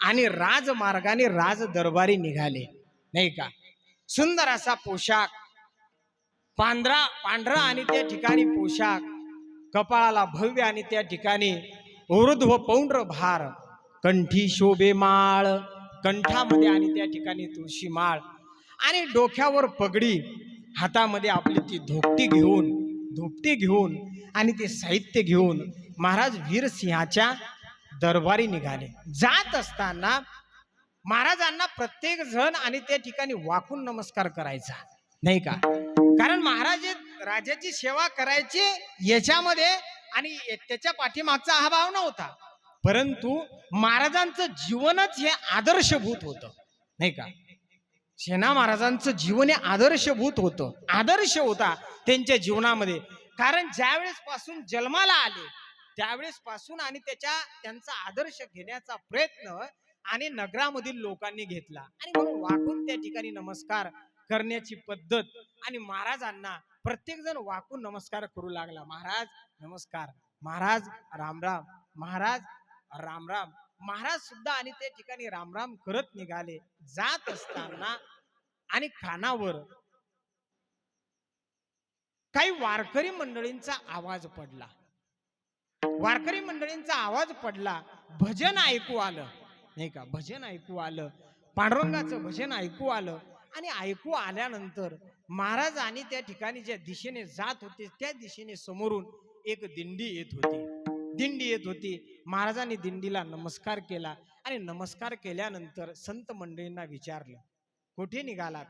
आणि राजमार्गाने राज दरबारी निघाले, नाही का. सुंदर असा पोशाख, पांढरा आणि त्या ठिकाणी पोशाख, कपाळाला भव्य आणि त्या ठिकाणी ऊर्ध्व पौंड्र भार, कंठी शोभे माळ, कंठामध्ये आणि त्या ठिकाणी तुळशी माळ, आणि डोक्यावर पगडी, हातामध्ये आपली ती धोपटी घेऊन आणि ते साहित्य घेऊन महाराज वीरसिंहाच्या दरबारी निघाले. जात असताना महाराजांना प्रत्येक जण आणि त्या ठिकाणी वाकून नमस्कार करायचा, नाही का. कारण महाराज राजाची सेवा करायची याच्यामध्ये आणि त्याच्या पाठीमागचा हा भाव नव्हता, परंतु महाराजांचं जीवनच हे आदर्शभूत होतं, नाही का. सेना महाराजांचं जीवन हे आदर्शभूत होतं, आदर्श होता त्यांच्या जीवनामध्ये. कारण ज्यावेळेस पासून जन्माला आले त्यावेळेस पासून आणि त्यांचा आदर्श घेण्याचा प्रयत्न आणि नगरामधील लोकांनी घेतला, आणि म्हणून वाकून त्या ठिकाणी नमस्कार करण्याची पद्धत. आणि महाराजांना प्रत्येक जण वाकून नमस्कार करू लागला. महाराज नमस्कार, महाराज रामराम, महाराज रामराम. महाराज सुद्धा आणि त्या ठिकाणी रामराम करत निघाले. जात असताना आणि कानावर काही वारकरी मंडळींचा आवाज पडला. वारकरी मंडळींचा आवाज पडला, भजन ऐकू आलं, नाही का. भजन ऐकू आलं, पांडुरंगाचं भजन ऐकू आलं. आणि ऐकू आल्यानंतर महाराज आणि त्या ठिकाणी ज्या दिशेने जात होते त्या दिशेने समोरून एक दिंडी येत होती. महाराजांनी दिंडीला नमस्कार केला आणि नमस्कार केल्यानंतर संत मंडळींना विचारलं, कुठे निघालात?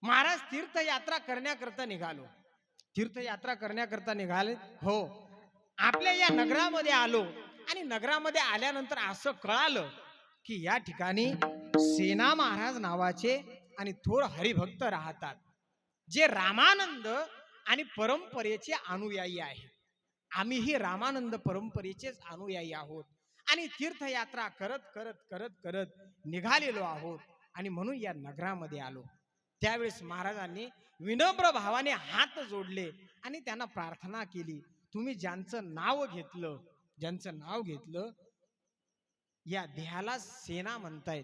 महाराज तीर्थयात्रा करण्याकरता निघालो. तीर्थयात्रा करण्याकरता निघाले? हो. आपल्या या नगरामध्ये आलो आणि नगरामध्ये आल्यानंतर असं कळालं की या ठिकाणी सेना महाराज नावाचे आणि थोर हरिभक्त राहतात, जे रामानंद आणि परंपरेचे अनुयायी आहे. आम्हीही रामानंद परंपरेचेच अनुयायी आहोत आणि तीर्थयात्रा करत करत करत करत निघालेलो आहोत आणि म्हणून या नगरामध्ये आलो. त्यावेळेस महाराजांनी विनम्र भावाने हात जोडले आणि त्यांना प्रार्थना केली, तुम्ही ज्यांचं नाव घेतलं या देहाला सेना म्हणतायत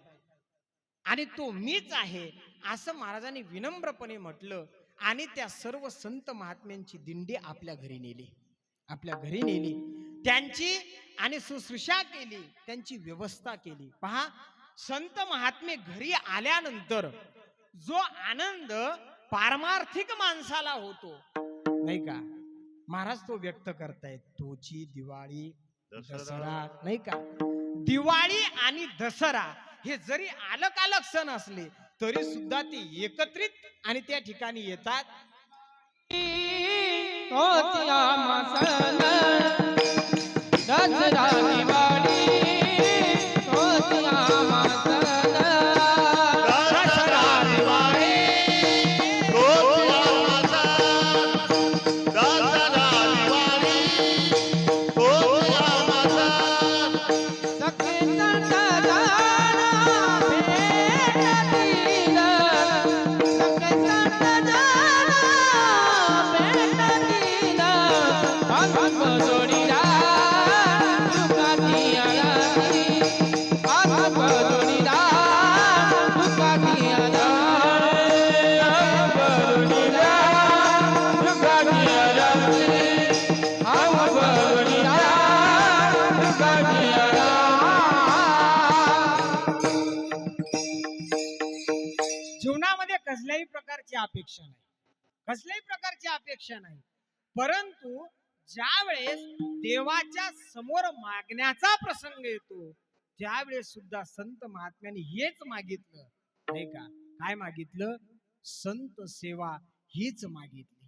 आणि तो मीच आहे असं महाराजांनी विनम्रपणे म्हटलं. आणि त्या सर्व संत महात्म्यांची दिंडी आपल्या घरी नेली, त्यांची आणि शुश्रूषा केली, त्यांची व्यवस्था केली. पहा, संत महात्मे घरी आल्यानंतर जो आनंद पारमार्थिक माणसाला होतो, नाही का, महाराज तो व्यक्त करतायत. तोची दिवाळी दसरा, नाही का. दिवाळी आणि दसरा हे जरी अलग सण असले तरी सुद्धा ते एकत्रित आणि त्या ठिकाणी येतात. जीवनामध्ये कसल्याही प्रकारची अपेक्षा नाही, परंतु ज्या वेळेस देवाच्या समोर मागण्याचा प्रसंग येतो त्यावेळेस सुद्धा संत महात्म्यांनी हेच मागितलं, नाही का. काय मागितलं? संत सेवा हीच मागितली.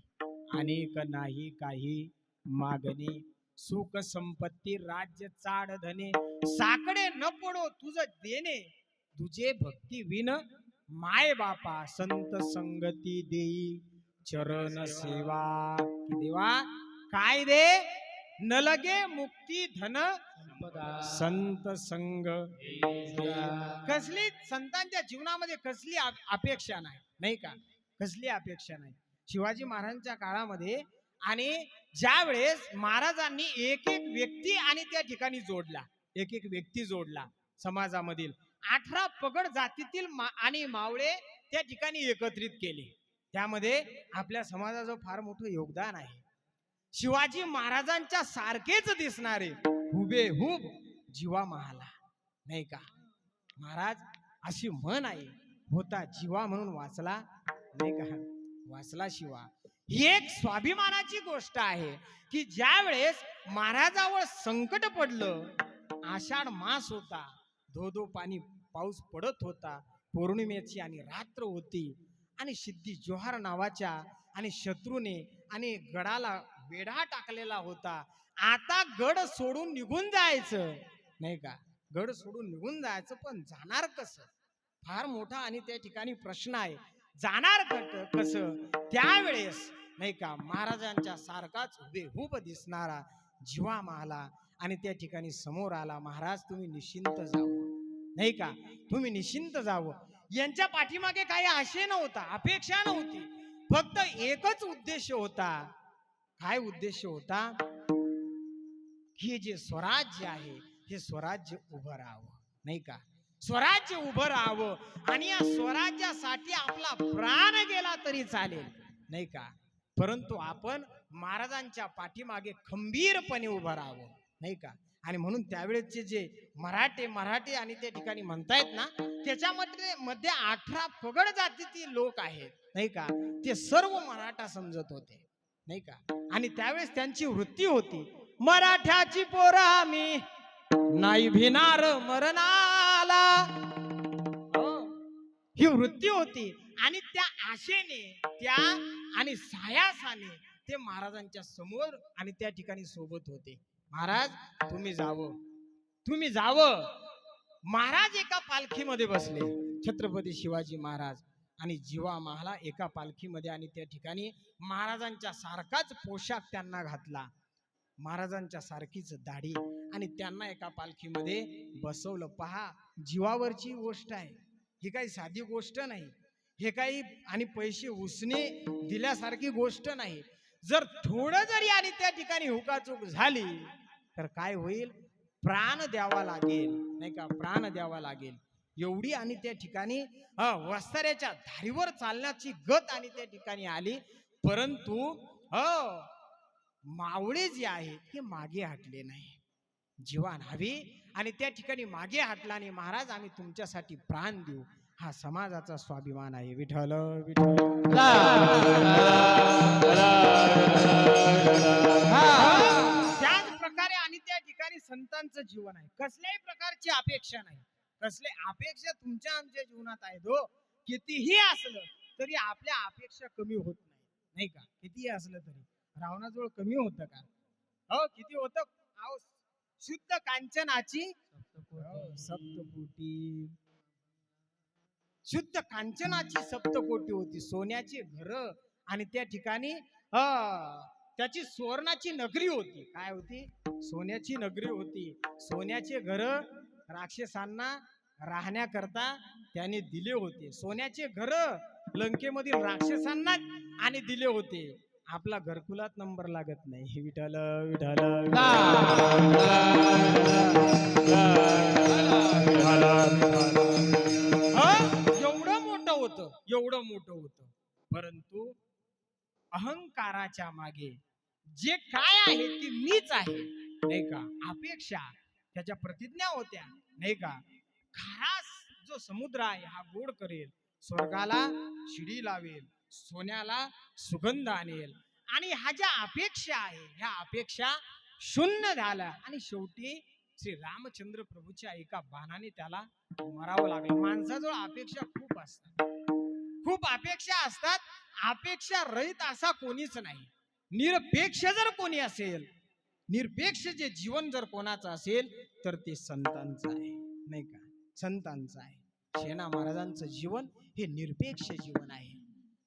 अनेक नाही काही मागणे, सुख संपत्ती राज्य चाड धने, साकडे न पडो तुझ देणे, तुझे भक्ती विन माय बापा, संत संगती देई चरण सेवा. देवा काय दे? न लगे मुक्ती धन संत संग. कसली संतांच्या जीवनामध्ये कसली अपेक्षा नाही, नाही का. कसली अपेक्षा नाही. शिवाजी महाराजांच्या काळामध्ये आणि ज्या वेळेस महाराजांनी एक व्यक्ती आणि त्या ठिकाणी जोडला, समाजामधील 18 पगड जातीतील आणि मावळे त्या ठिकाणी एकत्रित केले. त्यामध्ये आपल्या समाजाचं फार मोठं योगदान आहे. शिवाजी महाराजांच्या सारखेच दिसणारे हुबेहूब जीवा महाला, नाही का महाराज, अशी म्हण आहे, होता जीवा म्हणून वाचला, नाही का वाचला शिवा. ही एक स्वाभिमानाची गोष्ट आहे की ज्या वेळेस महाराजावर संकट पडलं, आषाढ मास होता, धो पाणी पाऊस पडत होता, पौर्णिमेची आणि रात्र होती, आणि सिद्धी जोहार नावाच्या आणि शत्रूने आणि गडाला वेढा टाकलेला होता. आता गड सोडून निघून जायचं, नाही का, गड सोडून निघून जायचं, पण जाणार कसं, फार मोठा आणि त्या ठिकाणी प्रश्न आहे. जाणार कसं? त्यावेळेस नाही का महाराजांच्या सारखाच हुबेहूब दिसणारा जीवा महाला आणि त्या ठिकाणी समोर आला. महाराज तुम्ही निश्चिंत जावं, नाही का, तुम्ही निश्चिंत जावं. यांच्या पाठीमागे काही आशय नव्हता, अपेक्षा नव्हती, फक्त एकच उद्देश होता. काय उद्देश होता? हे जे स्वराज्य आहे हे स्वराज्य उभं राहावं, नाही का, स्वराज्य उभं राहावं आणि या स्वराज्यासाठी आपला प्राण गेला तरी चालेल, नाही का, परंतु आपण महाराजांच्या पाठीमागे खंबीरपणे उभं राहावं, नाही का. आणि म्हणून त्यावेळेचे जे मराठे आणि त्या ठिकाणी म्हणतायत ना, त्याच्यामध्ये 18 पगड जातीतील लोक आहेत, नाही का, ते सर्व मराठा समजत होते, नाही का. आणि त्यावेळेस त्यांची वृत्ती होती, मराठ्याची पोरं आम्ही नाही भिनार मरणाला, ही वृत्ती होती. आणि त्या आशेने, त्या आणि सायासाने ते महाराजांच्या समोर आणि त्या ठिकाणी सोबत होते. महाराज तुम्ही जावं. महाराज एका पालखीमध्ये बसले, छत्रपती शिवाजी महाराज आणि जीवा महाला एका पालखीमध्ये, आणि त्या ठिकाणी महाराजांच्या सारखाच पोशाख त्यांना घातला, महाराजांच्या सारखीच दाढी, आणि त्यांना एका पालखीमध्ये बसवलं. पहा, जीवावरची गोष्ट आहे, ही काही साधी गोष्ट नाही, हे काही आणि पैसे उसने दिल्यासारखी गोष्ट नाही. जर थोडं जरी आणि त्या ठिकाणी हुकाचूक झाली तर काय होईल? प्राण द्यावा लागेल, नाही का, प्राण द्यावा लागेल. एवढी आणि त्या ठिकाणी वस्ताऱ्याच्या धारीवर चालण्याची गत आणि त्या ठिकाणी आली. परंतु मावळे जे आहे हे मागे हटले नाही, जीवान हवी आणि त्या ठिकाणी मागे हटला आणि महाराज आम्ही तुमच्यासाठी प्राण देऊ, हा समाजाचा स्वाभिमान आहे. विठ्ठल विठ्ठल. त्याच प्रकारे आणि त्या ठिकाणी संतांचं जीवन आहे, कसल्याही प्रकारची अपेक्षा नाही, कसले अपेक्षा तुमच्या आमच्या जीवनात आहेत हो, कितीही असलं तरी आपल्या अपेक्षा कमी होत नाही, नाही का, कितीही असलं तरी रावणाजवळ कमी होतं का? हो, किती होतं? शुद्ध कांचनाची सप्तकोटी, शुद्ध कांचनाची सप्तकोटी होती, सोन्याची घर आणि त्या ठिकाणी त्याची सुवर्णाची नगरी होती. काय होती? सोन्याची नगरी होती. सोन्याचे घर राक्षसांना राहण्याकरता त्याने दिले होते. सोन्याचे घर लंकेमधील राक्षसांना आणि दिले होते. आपला घरकुलात नंबर लागत नाही. विठ्ठल विठ्ठल. एवढं मोठं होतं, परंतु अहंकाराच्या मागे जे काय आहे ते मीच आहे, नाही का, अपेक्षा त्याच्या प्रतिज्ञा होत्या, नाही का. खास जो समुद्र आहे हा गोड करेल, स्वर्गाला शिडी लावेल, सोन्याला सुगंध आणेल, आणि ह्या ज्या अपेक्षा आहे ह्या अपेक्षा शून्य झाल्या आणि शेवटी श्री रामचंद्र प्रभूच्या एका बाणाने त्याला मारावं लागलं. माणसाजवळ अपेक्षा खूप असतात, खूप अपेक्षा असतात. अपेक्षा रहित असा कोणीच नाही. निरपेक्ष जर कोणी असेल, निरपेक्ष जे जीवन जर कोणाचं असेल तर ते संतांचं आहे, नाही का, संतांचं आहे. शेणा महाराजांचं जीवन हे निरपेक्ष जीवन आहे.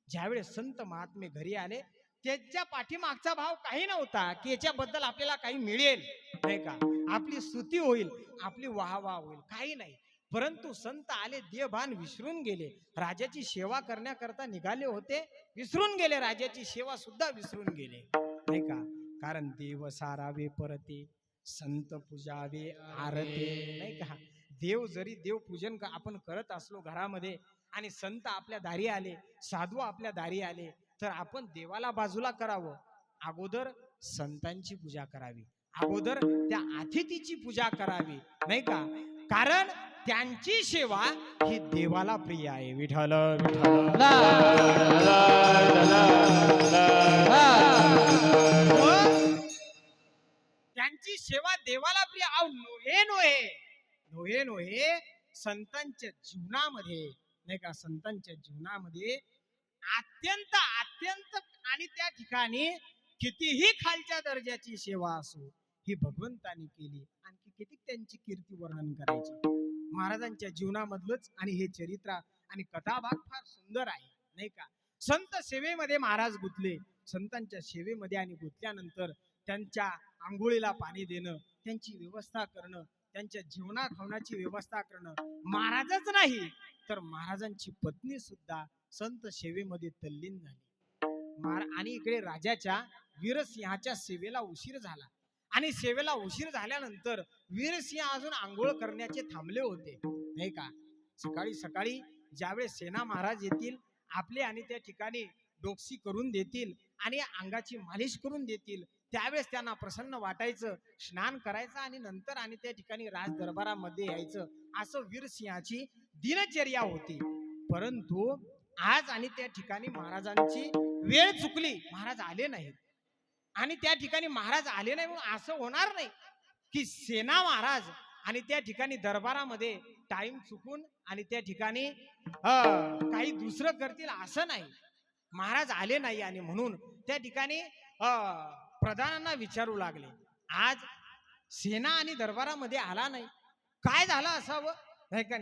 ज्यावेळेस संत महात्मे घरी आले त्याच्या पाठीमागचा भाव काही नव्हता की याच्याबद्दल आपल्याला काही मिळेल, नाही का, आपली स्तुती होईल, आपली वाहवा होईल, काही नाही. परंतु संत आले, देहभान विसरून गेले, राजाची सेवा करण्याकरता निघाले होते, विसरून गेले, राजाची सेवा सुद्धा विसरून गेले, नाही का. कारण देव सारावे परते, संत पूजावे आरते, नाही का. देवपूजन आपण करत असलो घरामध्ये आणि संत आपल्या दारी आले, साधू आपल्या दारी आले, तर आपण देवाला बाजूला करावं, अगोदर संतांची पूजा करावी, अगोदर त्या अतिथीची पूजा करावी, नाही का? कारण त्यांची सेवा ही देवाला प्रिय आहे. विठ्ठल विठ्ठल त्यांची सेवा देवाला प्रिय. नोहे नोहे संतांच्या जीवनामध्ये, नाही का, संतांच्या जीवनामध्ये अत्यंत अत्यंत आणि त्या ठिकाणी कितीही खालच्या दर्जाची सेवा असो ही भगवंतानी केली. आणखी किती त्यांची कीर्ती वर्णन करायची. महाराजांच्या जीवनामधलंच आणि हे चरित्र आणि कथाभाग फार सुंदर आहे, नाही का? संत सेवेमध्ये महाराज गुंतले. संतांच्या सेवेमध्ये आणि गुंतल्यानंतर त्यांच्या आंघोळीला पाणी देणं, त्यांची व्यवस्था करणं, त्यांच्या जीवना खावण्याची व्यवस्था करणं, महाराजच नाही तर महाराजांची पत्नी सुद्धा संत सेवेमध्ये तल्लीन झाली. आणि इकडे राजाच्या वीरसिंहाच्या सेवेला उशीर झाला आणि सेवेला उशीर झाल्यानंतर वीरसिंह अजून आंघोळ करण्याचे थांबले होते, नाही का? सकाळी सकाळी ज्यावेळेस सेना महाराज येतील, आपले आणि त्या ठिकाणी डोकसी करून देतील आणि अंगाची मालिश करून देतील, त्यावेळेस त्यांना प्रसन्न वाटायचं, स्नान करायचं आणि नंतर आणि त्या ठिकाणी राज दरबारामध्ये यायचं, असं वीरसिंहाची दिनचर्या होती. परंतु आज आणि त्या ठिकाणी महाराजांची वेळ चुकली, महाराज आले नाहीत. आणि त्या ठिकाणी महाराज आले नाही म्हणून असं होणार नाही की सेना महाराज आणि त्या ठिकाणी दरबारामध्ये टाइम चुकून आणि त्या ठिकाणी काही दुसरं करतील, असं नाही. महाराज आले नाही आणि म्हणून त्या ठिकाणी प्रधानांना विचारू लागले, आज सेना आणि दरबारामध्ये आला नाही, काय झालं असावं, नाही का?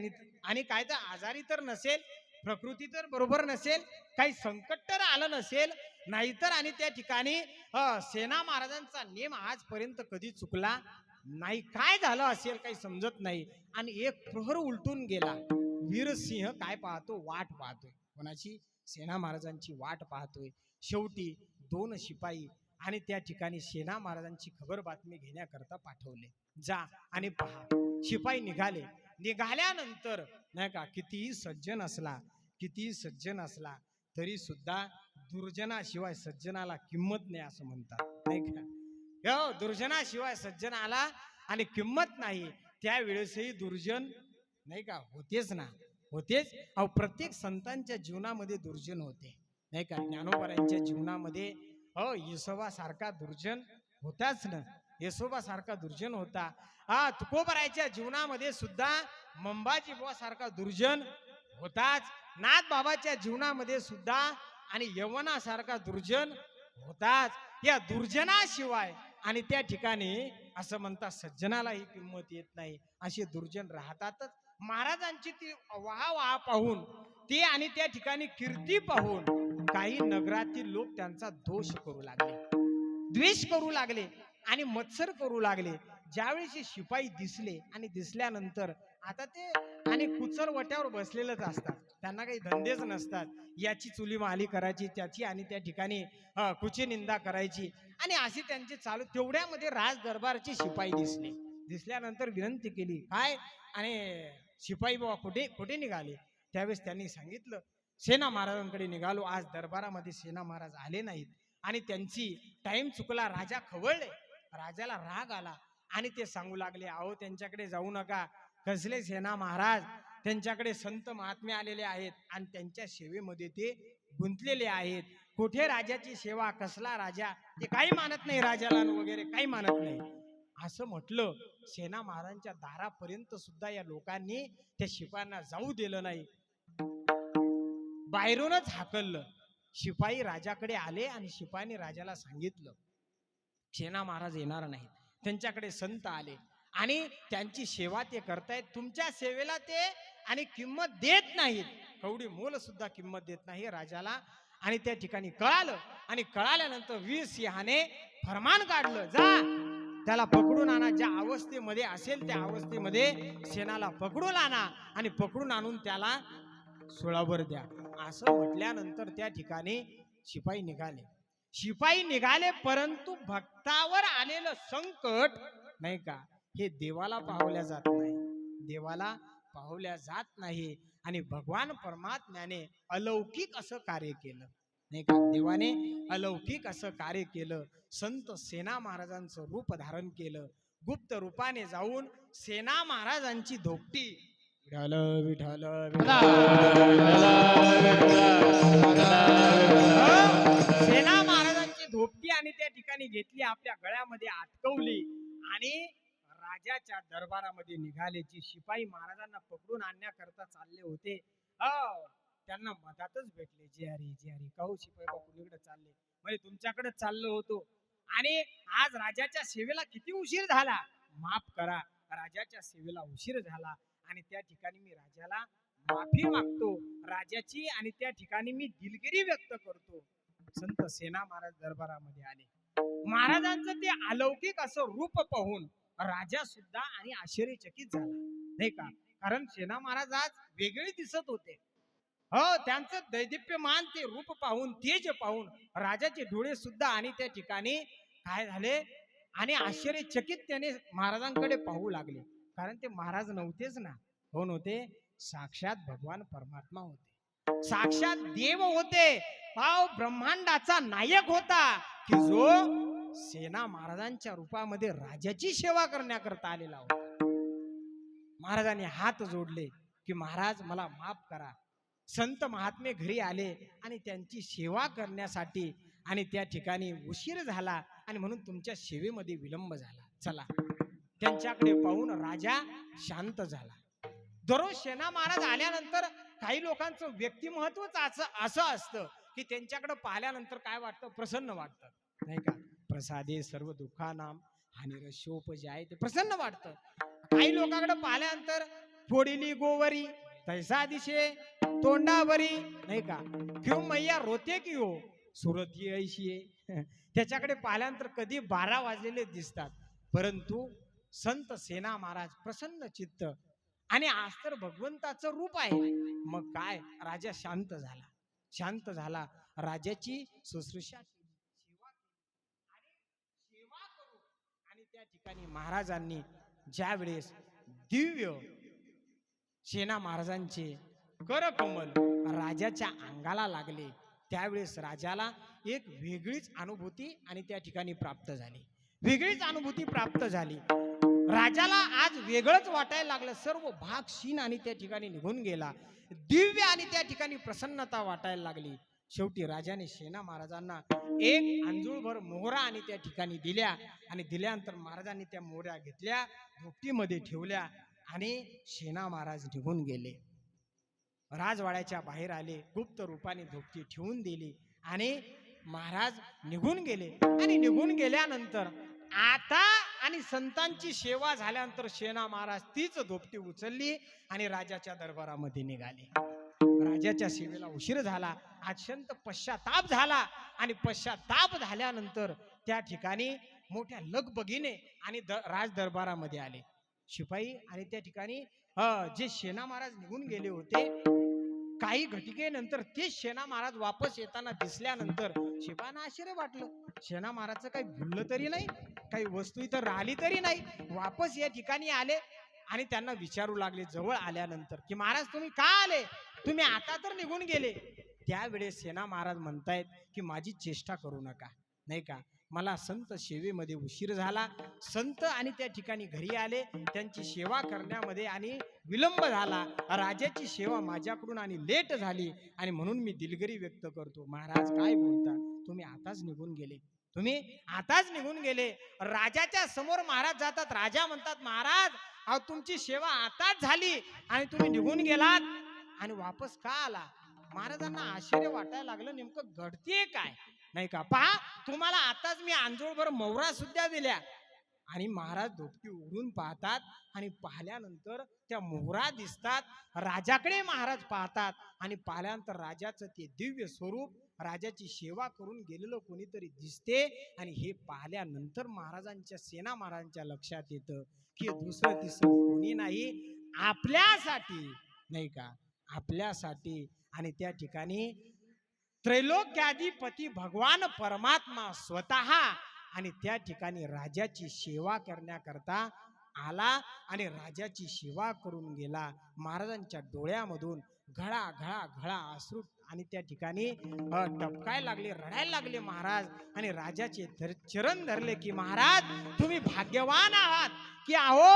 आणि काय तर आजारी तर नसेल, प्रकृती तर बरोबर नसेल, काही संकट तर आलं नसेल, नाहीतर आणि त्या ठिकाणी सेना महाराजांचा नेम आजपर्यंत कधी चुकला नाही, काय झालं असेल काही समजत नाही. आणि एक प्रहर उलटून गेला. वीरसिंह काय पाहतो? वाट पाहतोय. कोणाची? सेना महाराजांची वाट पाहतोय. शेवटी 2 शिपाई आणि त्या ठिकाणी सेना महाराजांची खबर बातमी घेण्याकरता पाठवले, जा आणि पहा. शिपाई निघाले. निघाल्यानंतर, नाही का, कितीही सज्जन असला तरी सुद्धा दुर्जनाशिवाय सज्जनाला किंमत नाही, असं म्हणतात, नाही का? दुर्जनाशिवाय सज्जनाला आणि किंमत नाही. त्यावेळेसही दुर्जन, नाही का, होतेच ना, होतेच. प्रत्येक संतांच्या जीवनामध्ये दुर्जन होते, नाही का? ज्ञानोबारांच्या जीवनामध्ये येसोबा सारखा दुर्जन होताच ना, येसोबा सारखा दुर्जन होता. तुकोबारायच्या जीवनामध्ये सुद्धा मंबाजी बुवा सारखा दुर्जन होताच. नाथ बाबाच्या जीवनामध्ये सुद्धा आणि यवनासारखा दुर्जन होताच. या दुर्जनाशिवाय आणि त्या ठिकाणी असं म्हणतात सज्जनालाही किंमत येत नाही, असे दुर्जन राहतातच. महाराजांची ती वाह पाहून, ते आणि त्या ठिकाणी कीर्ती पाहून काही नगरातील लोक त्यांचा दोष करू लागले, द्वेष करू लागले आणि मत्सर करू लागले. ज्यावेळी शिपाई दिसले आणि दिसल्यानंतर आता ते आणि कुचल वट्यावर बसलेलेच असतात, त्यांना काही धंदेच नसतात. याची चुली माली करायची, त्याची आणि त्या ठिकाणी कुची निंदा करायची आणि अशी त्यांची चालू. तेवढ्यामध्ये राज दरबारची शिपाई दिसले. दिसल्यानंतर विनंती केली, काय? आणि शिपाई बाबा कुठे कुठे निघाले? त्यावेळेस त्यांनी सांगितलं, सेना महाराजांकडे निघालो, आज दरबारामध्ये सेना महाराज आले नाहीत आणि त्यांची टाइम चुकला. राजा खवळले, राजाला राग आला आणि ते सांगू लागले, अहो त्यांच्याकडे जाऊ नका, कसले सेना महाराज, त्यांच्याकडे संत महात्मे आलेले आहेत आणि त्यांच्या सेवेमध्ये ते गुंतलेले आहेत. कुठे राजाची सेवा, कसला राजा, ते काही मानत नाही, राजाला वगैरे काही मानत नाही, असं म्हटलं. सेना महाराजांच्या दारापर्यंत सुद्धा या लोकांनी त्या शिपायांना जाऊ दिलं नाही, बाहेरूनच हाकललं. शिपाई राजाकडे आले आणि शिपायांनी राजाला सांगितलं, सेना महाराज येणार नाहीत, त्यांच्याकडे संत आले आणि त्यांची सेवा ते करतायत, तुमच्या सेवेला ते आणि किंमत देत नाहीत, कवडी मोल सुद्धा किंमत देत नाही राजाला. आणि त्या ठिकाणी कळालं आणि कळाल्यानंतर वीरसिंहाने फरमान काढलं, जा त्याला पकडून आणा, ज्या अवस्थेमध्ये असेल त्या अवस्थेमध्ये सेनाला पकडून आणा आणि पकडून आणून त्याला सुळावर द्या. असं म्हटल्यानंतर त्या ठिकाणी शिपाई निघाले. परंतु भक्तावर आलेलं संकट, नाही का, हे देवाला पावल्या जात नाही. देवाला पाहल्या जात नाही. आणि भगवान परमात्म्याने अलौकिक असं कार्य केलं, नाही का? देवाने अलौकिक असं कार्य केलं. संत सेना महाराजांचं रूप धारण केलं. गुप्त रूपाने जाऊन सेना महाराजांची धोपटी विठ्ठल विठ्ठल सेना महाराजांची धोपटी आणि त्या ठिकाणी घेतली, आपल्या गळ्यामध्ये अटकवली आणि राजाच्या दरबारामध्ये निघाले. जी शिपाई महाराजांना पकडून आणण्याकरता चालले होते, त्यांना मधातच भेटले. जे हरी काहू शिपाई बापू इकडे चालले? म्हणजे तुमच्याकडे चाललो होतो आणि आज राजाच्या सेवेला किती उशीर झाला, माफ करा, राजाच्या सेवेला उशीर झाला आणि त्या ठिकाणी मी राजाला माफी मागतो राजाची आणि त्या ठिकाणी मी दिलगिरी व्यक्त करतो. संत सेना महाराज दरबारामध्ये आले. महाराजांचं ते अलौकिक असं रूप पाहून राजा सुद्धा आणि आश्चर्यचकित झाला, नाही का? कारण सेना महाराज आज वेगळे दिसत होते. त्यांचं दैदिप्यमान ते रूप पाहून, तेज पाहून राजाचे डोळे सुद्धा आणि त्या ठिकाणी काय झाले आणि आश्चर्यचकित त्याने महाराजांकडे पाहू लागले. कारण ते महाराज नव्हतेच ना. कोण होते? साक्षात भगवान परमात्मा होते, साक्षात देव होते, ब्रह्मांडाचा नायक होता, की जो सेना महाराजांच्या रूपामध्ये राजाची सेवा करण्याकरता आलेला होता. महाराजांनी हात जोडले की महाराज मला माफ करा. संत महात्मे घरी आले आणि त्यांची सेवा करण्यासाठी आणि त्या ठिकाणी उशीर झाला आणि म्हणून तुमच्या सेवेमध्ये विलंब झाला. चला. त्यांच्याकडे पाहून राजा शांत झाला. दररोज सेना महाराज आल्यानंतर काही लोकांचं व्यक्तिमत्वच असं असतं की त्यांच्याकडे पाहिल्यानंतर काय वाटतं? प्रसन्न वाटतं, नाही का? प्रसादे सर्व दुःखानाम हानिरशोपजाय, ते प्रसन्न वाटतं. काही लोकांकडे पाहिल्यानंतर फोडिली गोवरी तैसा दिशे तोंडावरी, नाही का? क्यों मैया रोते की हो सुरत ही ऐशी आहे. त्याच्याकडे पाहिल्यानंतर कधी 12 वाजलेले दिसतात, परंतु संत सेना महाराज प्रसन्न चित्त आणि आज तर भगवंताचं रूप आहे. मग काय, राजा शांत झाला. शांत झाला, राजाची शुश्रूषा केली, सेवा करून आणि त्या ठिकाणी महाराजांनी ज्या वेळेस दिव्य सेना महाराजांचे करकमल राजाच्या अंगाला लागले, त्यावेळेस राजाला एक वेगळीच अनुभूती आणि त्या ठिकाणी प्राप्त झाली. वेगळीच अनुभूती प्राप्त झाली. राजाला आज वेगळंच वाटायला लागलं. सर्व भाग शीन आणि त्या ठिकाणी निघून गेला. दिव्य आणि त्या ठिकाणी प्रसन्नता वाटायला लागली. शेवटी राजाने सेना महाराजांना एक अंजुळभर मोहरा आणि त्या ठिकाणी दिल्या आणि दिल्यानंतर महाराजांनी त्या मोहऱ्या घेतल्या, धोपटीमध्ये ठेवल्या आणि सेना महाराज निघून गेले. राजवाड्याच्या बाहेर आले, गुप्त रूपाने धोपटी ठेवून दिली आणि महाराज निघून गेले. आणि निघून गेल्यानंतर आता आणि संतांची सेवा झाल्यानंतर सेना महाराज तीच धोपटी उचलली आणि राजाच्या दरबारामध्ये निघाले. राजाच्या सेवेला उशीर झाला, अत्यंत पश्चाताप झाला आणि पश्चाताप झाल्यानंतर त्या ठिकाणी मोठ्या लगबगीने आणि राज दरबारामध्ये आले शिपाई आणि त्या ठिकाणी जे सेना महाराज निघून गेले होते, काही घटिकेनंतर ते सेना महाराज वापस येताना दिसल्यानंतर शिपायांना आश्चर्य वाटलं. सेना महाराजचं काही भुललं तरी नाही, काही वस्तू इथं राहिली तरी नाही, वापस या ठिकाणी आले आणि त्यांना विचारू लागले जवळ आल्यानंतर की महाराज तुम्ही का आले, तुम्ही आता तर निघून गेले. त्यावेळेस सेना महाराज म्हणतायत की माझी चेष्टा करू नका, नाही का? मला संत सेवेमध्ये उशीर झाला, संत आणि त्या ठिकाणी घरी आले, त्यांची सेवा करण्यामध्ये आणि विलंब झाला, राजाची सेवा माझ्याकडून आणि लेट झाली आणि म्हणून मी दिलगिरी व्यक्त करतो. महाराज काय बोलता, तुम्ही आताच निघून गेले, तुम्ही आताच निघून गेले. राजाच्या समोर महाराज जातात, राजा म्हणतात महाराज अहो तुमची सेवा आताच झाली आणि तुम्ही निघून गेलात आणि वापस का आला? महाराजांना आश्चर्य वाटायला लागलं, नेमकं घडतेय काय, नाही का? पहा, तुम्हाला आताच मी अंजोळभर मोहरा सुद्धा दिल्या. आणि महाराज धोपटी उघडून पाहतात आणि पाहिल्यानंतर त्या मोहरा दिसतात. राजाकडे महाराज पाहतात आणि पाहिल्यानंतर राजाचं ते दिव्य स्वरूप, राजाची सेवा करून गेलेलं कोणीतरी दिसते. आणि हे पाहिल्यानंतर महाराजांच्या सेना महाराजांच्या लक्षात येतं की दुसरं तिसरं कोणी नाही, आपल्यासाठी, नाही का? आपल्यासाठी. आणि त्या ठिकाणी त्रैलोक्याधिपती भगवान परमात्मा स्वतः आणि त्या ठिकाणी राजाची सेवा करण्याकरता आला आणि राजाची सेवा करून गेला. महाराजांच्या डोळ्यामधून घळा घळा घळा अश्रू आणि त्या ठिकाणी टपकायला लागले, रडायला लागले महाराज. आणि राजाचे चरण धरले की महाराज तुम्ही भाग्यवान आहात की अहो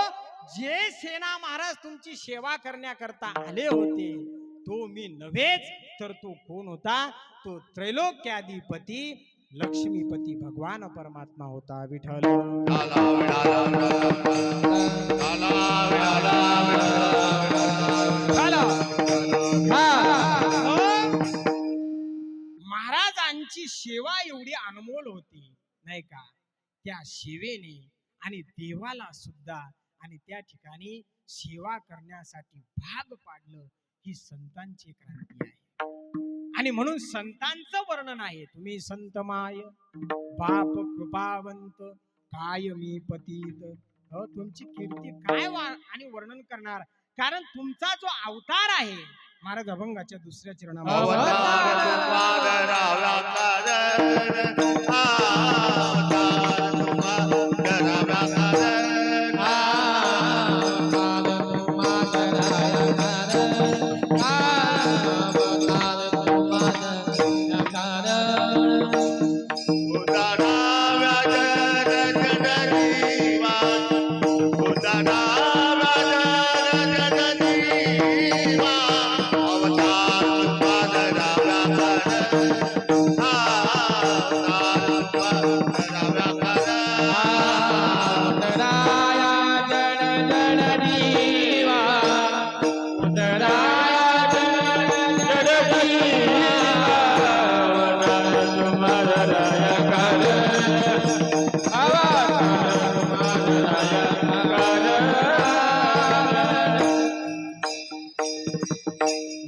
जे सेना महाराज तुमची सेवा करण्याकरता आले होते तो मी नव्हेच तर तो कोण होता? तो त्रैलोक्याधिपती लक्ष्मीपती भगवान परमात्मा होता. विठ्ठल महाराजांची सेवा एवढी अनमोल होती नाही का? त्या सेवेने आणि देवाला सुद्धा आणि त्या ठिकाणी सेवा करण्यासाठी भाग पाडलं. ही संतांची क्रांती आहे. आणि म्हणून संतांचं वर्णन आहे. तुम्ही संत माय बाप कृपावंत काय मी पतित. तुमची कीर्ती काय आणि वर्णन करणार? कारण तुमचा जो अवतार आहे महाराज अभंगाच्या दुसऱ्या चरणामध्ये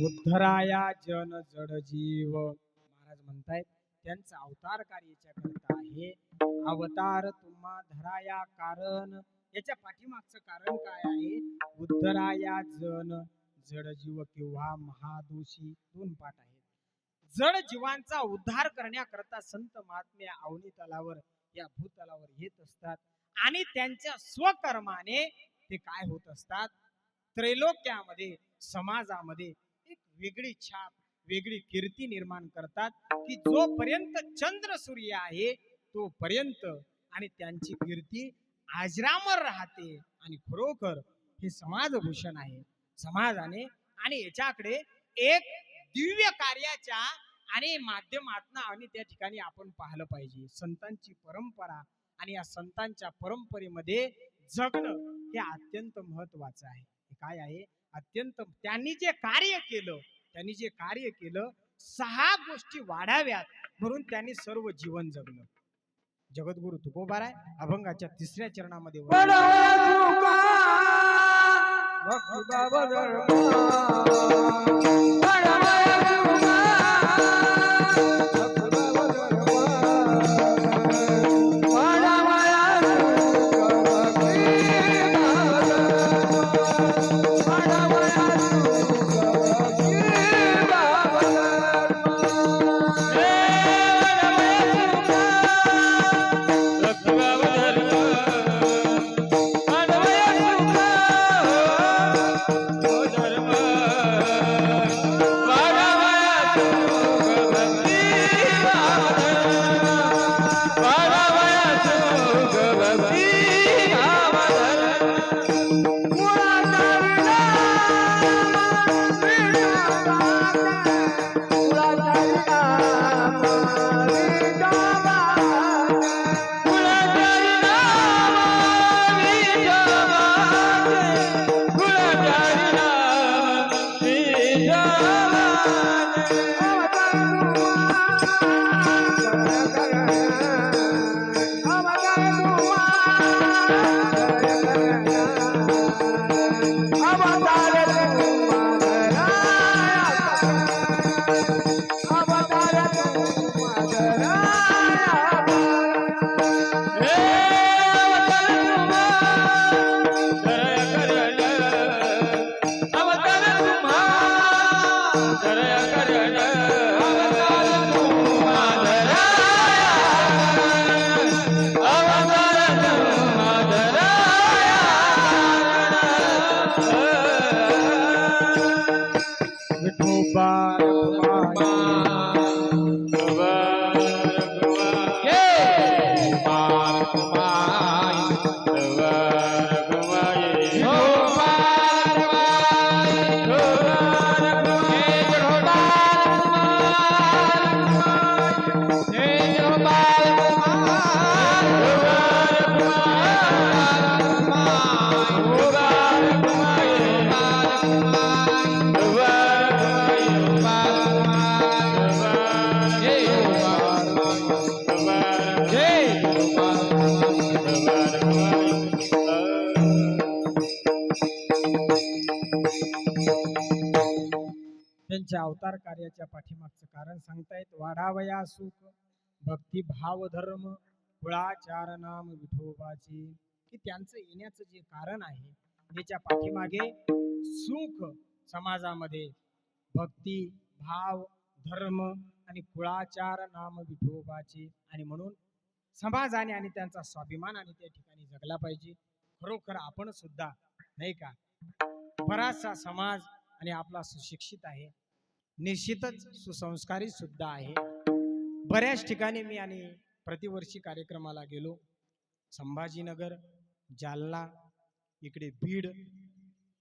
उद्धराया जन जड जीव. महाराज म्हणतायत त्यांचा अवतार कार्याच्या करता आहे. अवतार तुम्हा धराया कारण. याच्या पाठीमागचं कारण काय आहे? उद्धराया जन जड जीव किंवा महादोषी. दोन पाठ आहेत. जड जीवांचा उद्धार करण्याकरता संत महात्मे अवनी तलावर या भूतलावर येत असतात आणि त्यांच्या स्वकर्माने ते काय होत असतात? त्रैलोक्यामध्ये समाजामध्ये एक वेगळी छाप वेगळी कीर्ती निर्माण करतात की जोपर्यंत चंद्र सूर्य आहे तोपर्यंत आणि त्यांची कीर्ती आजरामर राहते. आणि खरोखर हे समाजभूषण आहे समाजाने. आणि याच्याकडे एक दिव्य कार्याच्या आणि माध्यमातून आणि त्या ठिकाणी आपण पाहिलं पाहिजे. संतांची परंपरा आणि या संतांच्या परंपरेमध्ये जगणं हे अत्यंत महत्वाचं आहे. काय आहे? अत्यंत. त्यांनी जे कार्य केलं 6 गोष्टी वाढाव्यात म्हणून त्यांनी सर्व जीवन जगलं. जगद्गुरु तुकोबाराय अभंगाच्या 3ऱ्या चरणामध्ये त्यांच्या अवतार कार्याच्या पाठीमागचं कारण सांगतायत. वाढावया सुख भक्ती भाव धर्म कुळाचार नाम विठोबाचे, की त्यांचं येण्याचं जे कारण आहे त्याच्या पाठीमागे सुख समाजामध्ये, भक्ती भाव धर्म आणि कुळाचार नाम विठोबाचे, आणि म्हणून समाजाने आणि त्यांचा स्वाभिमान आणि त्या ठिकाणी जगला पाहिजे. खरोखर आपण सुद्धा नाही का, बराचसा समाज आणि आपला सुशिक्षित आहे, निश्चितच सुसंस्कारित सुद्धा आहे. बऱ्याच ठिकाणी मी आणि प्रतिवर्षी कार्यक्रमाला गेलो. संभाजीनगर, जालना, इकडे बीड,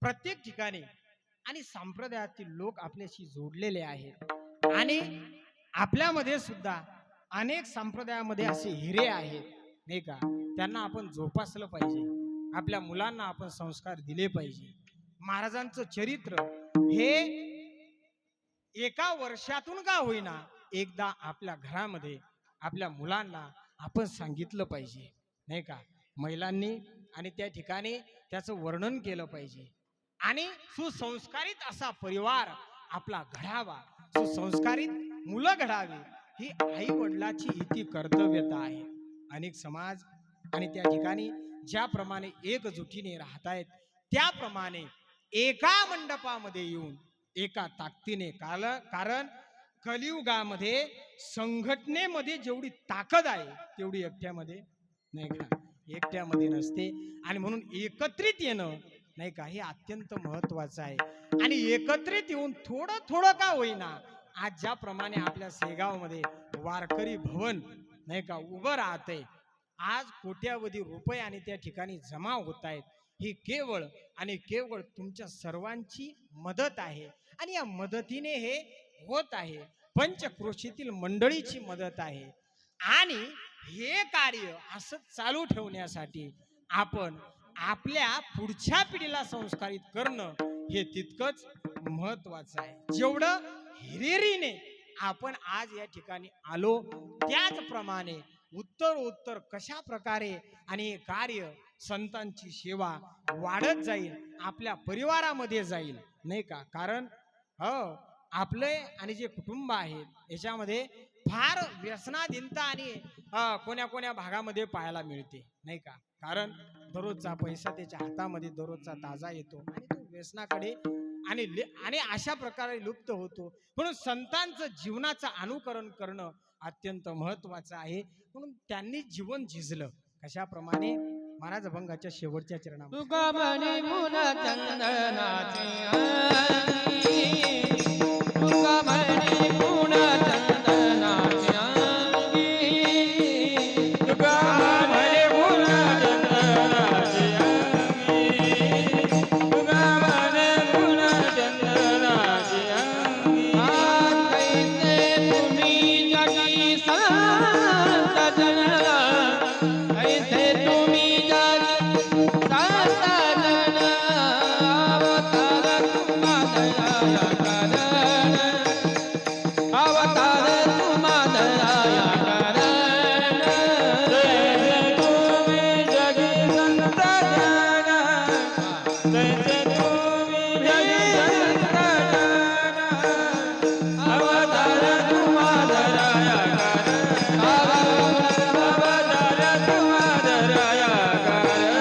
प्रत्येक ठिकाणी आणि संप्रदायातील लोक आपल्याशी जोडलेले आहेत. आणि आपल्यामध्ये सुद्धा अनेक संप्रदायामध्ये असे हिरे आहेत नाही का, त्यांना आपण जोपासलं पाहिजे. आपल्या मुलांना आपण संस्कार दिले पाहिजे. महाराजांचं चरित्र हे एका वर्षातून का होईना एकदा आपल्या घरामध्ये आपल्या मुलांना आपण सांगितलं पाहिजे नाही का. महिलांनी आणि त्या ठिकाणी त्याचं वर्णन केलं पाहिजे. आणि सुसंस्कारित असा परिवार आपला घडावा, सुसंस्कारित मुलं घडावी, ही आई वडिलाची इति कर्तव्यता आहे. अनेक समाज आणि त्या ठिकाणी ज्याप्रमाणे एकजुटीने राहतायत, त्याप्रमाणे एका मंडपामध्ये येऊन एका ताकदीने, कारण कलियुगामध्ये संघटनेमध्ये जेवढी ताकद आहे तेवढी एकट्यामध्ये नाही का, एकट्यामध्ये नसते. आणि म्हणून एकत्रित येणं नाही का, हे अत्यंत महत्वाचं आहे. आणि एकत्रित येऊन थोडं थोडं का होईना, आज ज्याप्रमाणे आपल्या शेगावमध्ये वारकरी भवन नाही का उभं राहतंय, आज कोट्यावधी रुपये आणि त्या ठिकाणी जमा होत आहेत, ही केवळ आणि केवळ तुमच्या सर्वांची मदत आहे. आणि या मदतीने हे होत आहे. पंचक्रोशीतील मंडळीची मदत आहे. आणि हे कार्य असं चालू ठेवण्यासाठी आपण आपल्या पुढच्या पिढीला संस्कारित करणं हे तितकंच महत्वाचं आहे. जेवढं हिरिरीने आपण आज या ठिकाणी आलो, त्याचप्रमाणे उत्तर कशा प्रकारे आणि हे कार्य संतांची सेवा वाढत जाईल, आपल्या परिवारामध्ये जाईल नाही का. कारण आपले आणि जे कुटुंब आहेत याच्यामध्ये फार व्यसनाधीनता आणि कोण्या कोण्या भागामध्ये पाहायला मिळते नाही का. कारण दररोजचा पैसा त्याच्या हातामध्ये दररोजचा ताजा येतो आणि तो व्यसनाकडे आणि अशा प्रकारे लुप्त होतो. म्हणून संतांचं जीवनाचं अनुकरण करणं अत्यंत महत्वाचं आहे. म्हणून त्यांनी जीवन झिजलं कशाप्रमाणे, महाराज अभंगाच्या शेवटच्या चरणामध्ये तुका म्हणे मुन चंदनाचे तुका म्हणे मुन चंदनाचे तुका म्हणे मुन चंदनाचे तुका म्हणे मुन चंदनाचे कैसे तुम्ही जगी संत जनला, ऐसे तुम्ही जगी संत जन अवतार तुम्हा दया करण, अवतार तुम्हा दया करण, जैसे तुम्ही जगी संत जन, जैसे तुम्ही जगी संत जन, अवतार तुम्हा दया करण, अवतार तुम्हा दया करण.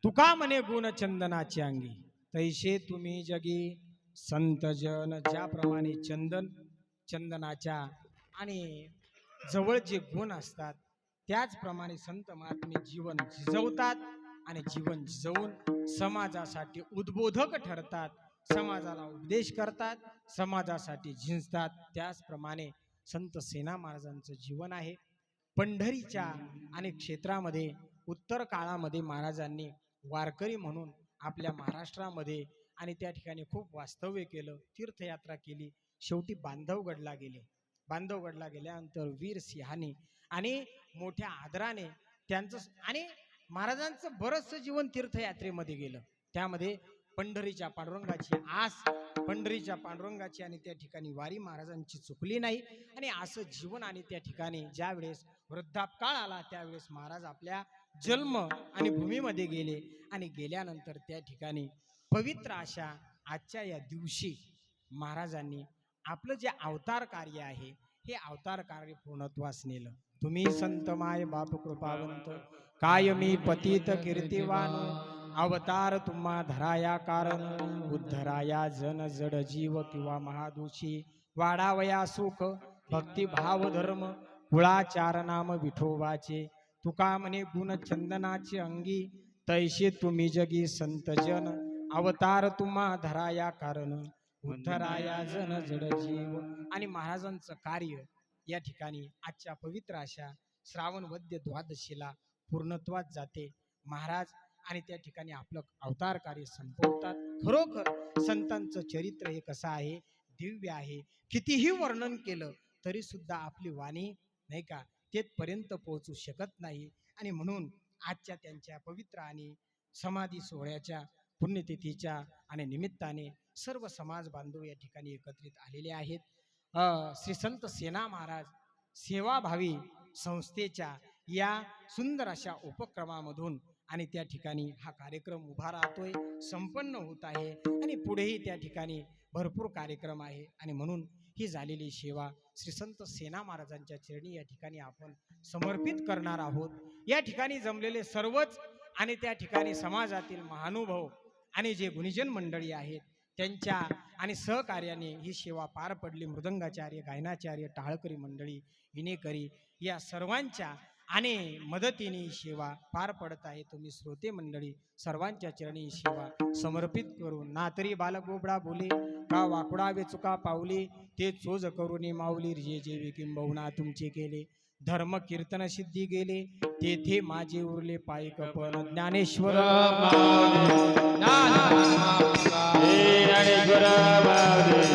तुका म्हणे गुण चंदनाचे अंगी, तैसे तुम्ही जगी संत जन. ज्याप्रमाणे चंदनाच्या आणि जवळ जे गुण असतात, त्याचप्रमाणे संत महात्मे जीवन झिजवतात आणि जीवन झिजवून समाजासाठी उद्बोधक ठरतात, समाजाला उपदेश करतात, समाजासाठी झिंजतात. त्याचप्रमाणे संत सेना महाराजांचं जीवन आहे. पंढरीच्या अनेक क्षेत्रामध्ये उत्तर काळामध्ये महाराजांनी वारकरी म्हणून आपल्या महाराष्ट्रामध्ये आणि त्या ठिकाणी खूप वास्तव्य केलं, तीर्थयात्रा केली. शेवटी बांधवगडला गेले. बांधवगडला गेल्यानंतर वीर सिंहाने आणि मोठ्या आदराने त्यांचं आणि महाराजांचं बरंचसं जीवन तीर्थयात्रेमध्ये गेलं. त्यामध्ये पंढरीच्या पांडुरंगाची आस, पंढरीच्या पांडुरंगाची आणि त्या ठिकाणी वारी महाराजांची चुकली नाही. आणि असं जीवन आणि त्या ठिकाणी ज्या वेळेस वृद्धापकाळ आला त्यावेळेस महाराज आपल्या जन्म आणि भूमीमध्ये गेले आणि गेल्यानंतर त्या ठिकाणी पवित्र अशा आजच्या या दिवशी महाराजांनी आपलं जे अवतार कार्य आहे हे अवतार कार्य पूर्णत्वास नेलं. तुम्ही संत माय बाप कृपावंत कायमी पतित कीर्तिवान अवतार तुम्हा धराया कारण उद्धराया जन जड जीव किंवा महादोषी वाढावया सुख भक्ती भाव धर्म कुळाचार नाम विठोबाचे तुका म्हणे गुण चंदनाचे अंगी तैसे तुम्ही जगी संत जन अवतार तुम्हा धराया कारण उद्धराया जन जड जीव. आणि महाराजांचं कार्य या ठिकाणी आजच्या पवित्र अशा श्रावण वद्य द्वादशीला पूर्णत्वात जाते. महाराज आणि त्या ठिकाणी आपलं अवतार कार्य संपवतात. खरोखर संतांचं चरित्र हे कसं आहे, दिव्य आहे. कितीही वर्णन केलं तरी सुद्धा आपली वाणी नाही का तेथपर्यंत पोहोचू शकत नाही. आणि म्हणून आजच्या त्यांच्या पवित्र आणि समाधी सोहळ्याच्या पुण्यतिथीच्या आणि निमित्ताने सर्व समाज बांधव या ठिकाणी एकत्रित आलेले आहेत. श्री संत सेना महाराज सेवाभावी संस्थेच्या या सुंदर अशा उपक्रमामधून आणि त्या ठिकाणी हा कार्यक्रम उभा राहतोय, संपन्न होत आहे आणि पुढेही त्या ठिकाणी भरपूर कार्यक्रम आहे. आणि म्हणून ही झालेली सेवा श्री संत सेना महाराजांच्या चरणी या ठिकाणी आपण समर्पित करणार आहोत. या ठिकाणी जमलेले सर्वच आणि त्या ठिकाणी समाजातील महानुभाव आणि जे गुणीजन मंडळी आहेत त्यांच्या आणि सहकार्याने ही सेवा पार पडली. मृदंगाचार्य, गायनाचार्य, टाळकरी मंडळी, विनेकरी या सर्वांच्या आणि मदतीने ही सेवा पार पडत आहे. तुम्ही श्रोते मंडळी सर्वांच्या चरणी ही सेवा समर्पित करून ना तरी बालक बोबडा बोले का वाकुडावे चुका पावले ते चोज करून माऊली जे जे विकिंबहुना तुमचे केले धर्म कीर्तन सिद्धी गेले तेथे माझे उरले पायी कपन ज्ञानेश्वर ज्ञानेश्वर